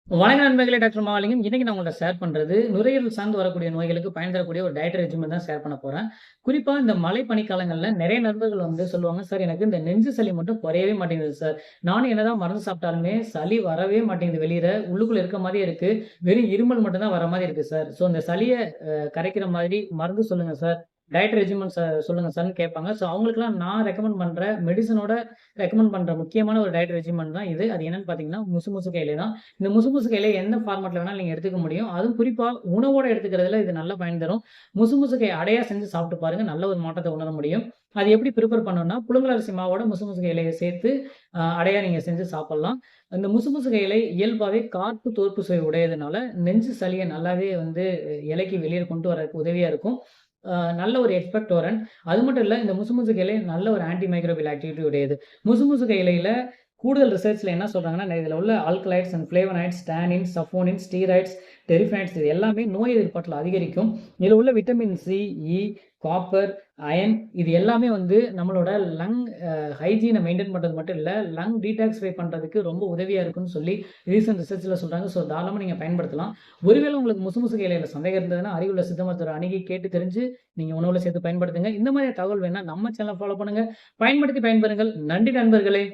வணக்கம் நண்பர்களே, டாக்டர் மாலிங்கம். இன்னைக்கு நான் உங்கள்ட்ட ஷேர் பண்றது, நுரையீரல் சார்ந்து வரக்கூடிய நோய்களுக்கு பயன் தரக்கூடிய ஒரு டயட் ரெஜிமென் தான் ஷேர் பண்ண போறேன். குறிப்பா இந்த மழை பனிக்காலங்கள்ல நெறைய நண்பர்கள் சொல்லுவாங்க, "சார் எனக்கு இந்த நெஞ்சு சளி மட்டும் குறையவே மாட்டேங்குது சார். நானும் என்னதான் மருந்து சாப்பிட்டாலுமே சளி வரவே மாட்டேங்குது வெளியில. உள்ளுக்குள்ள இருக்க மாரியே இருக்கு. வெறும் இருமல் மட்டும் தான் வர மாரி இருக்கு சார். ஸோ இந்த சளிய கரைக்கிற மாதிரி மருந்து சொல்லுங்க சார். டயட் ரெஜிமென் சொல்லுங்க சார்ன்னு" கேட்பாங்க. ஸோ அவங்களுக்கெல்லாம் நான் ரெக்கமெண்ட் பண்ற மெடிசினோட ரெக்கமெண்ட் பண்ற முக்கியமான ஒரு டயட் ரெஜிமென் தான் இது. அது என்னன்னு பார்த்தீங்கன்னா, முசுமுசுக்க இலை தான். இந்த முசுமுசுக்க இலைய எந்த ஃபார்மட்ல வேணாலும் நீங்க எடுத்துக்க முடியும். அதுவும் குறிப்பா உணவோட எடுத்துக்கிறதுல இது நல்ல பயன் தரும். முசுமுசுக்கை அடையா செஞ்சு சாப்பிட்டு பாருங்க. நல்ல ஒரு மாற்றத்த உணர முடியும். அது எப்படி பிரிப்பேர் பண்ணணும்னா, புழுங்கல் அரிசி மாவோட முசுமுசுக்க இலைய சேர்த்து அடையா நீங்க செஞ்சு சாப்பிடலாம். இந்த முசுமுசுக்க இலை இயல்பாவே கார்ப்பு, தோற்பு சுவை உடையதுனால, நெஞ்சு சளிய நல்லாவே இலைக்கு வெளிய கொண்டு வரதுக்கு உதவியா இருக்கும். நல்ல ஒரு எக்ஸ்பெக்டோரண்ட். அது மட்டும் இல்ல, இந்த முசுமுசுக்க இலை நல்ல ஒரு ஆன்டி மைக்ரோபியல் ஆக்டிவிட்டி உடையது. முசுமுசுக்க இலையில கூடுதல் ரிசர்ச்ல என்ன சொல்றாங்கன்னா, இதுல உள்ள alkaloids and flavonoids, tannins, சஃபோனின்ஸ், steroids, டெரிஃபனைட்ஸ் இது எல்லாமே நோய் எதிர்ப்பாற்றல அதிகரிக்கும். இதுல உள்ள விட்டமின் சி, இ, காப்பர், அயர்ன் இது எல்லாமே நம்மளோட லங் ஹைஜீனை மெயின்டெயின் பண்றது மட்டும் இல்ல, லங் டீடாக்ஸிஃபை பண்றதுக்கு ரொம்ப உதவியா இருக்குன்னு சொல்லி ரீசென்ட் ரிசர்ச்ல சொல்றாங்க. ஸோ தாராளமா நீங்க பயன்படுத்தலாம். ஒருவேளை உங்களுக்கு முசுமுசுக்கு இலையில சந்தேகம் இருந்ததுன்னா, அருகிலுள்ள சித்த மருத்துவரை அணுகி கேட்டு தெரிஞ்சு நீங்க உணவுல சேர்த்து பயன்படுத்துங்க. இந்த மாதிரி தகவல் வேணா நம்ம சேனலை ஃபாலோ பண்ணுங்க. பயன்படுத்தி பயன்பெறுங்கள். நன்றி நண்பர்களே.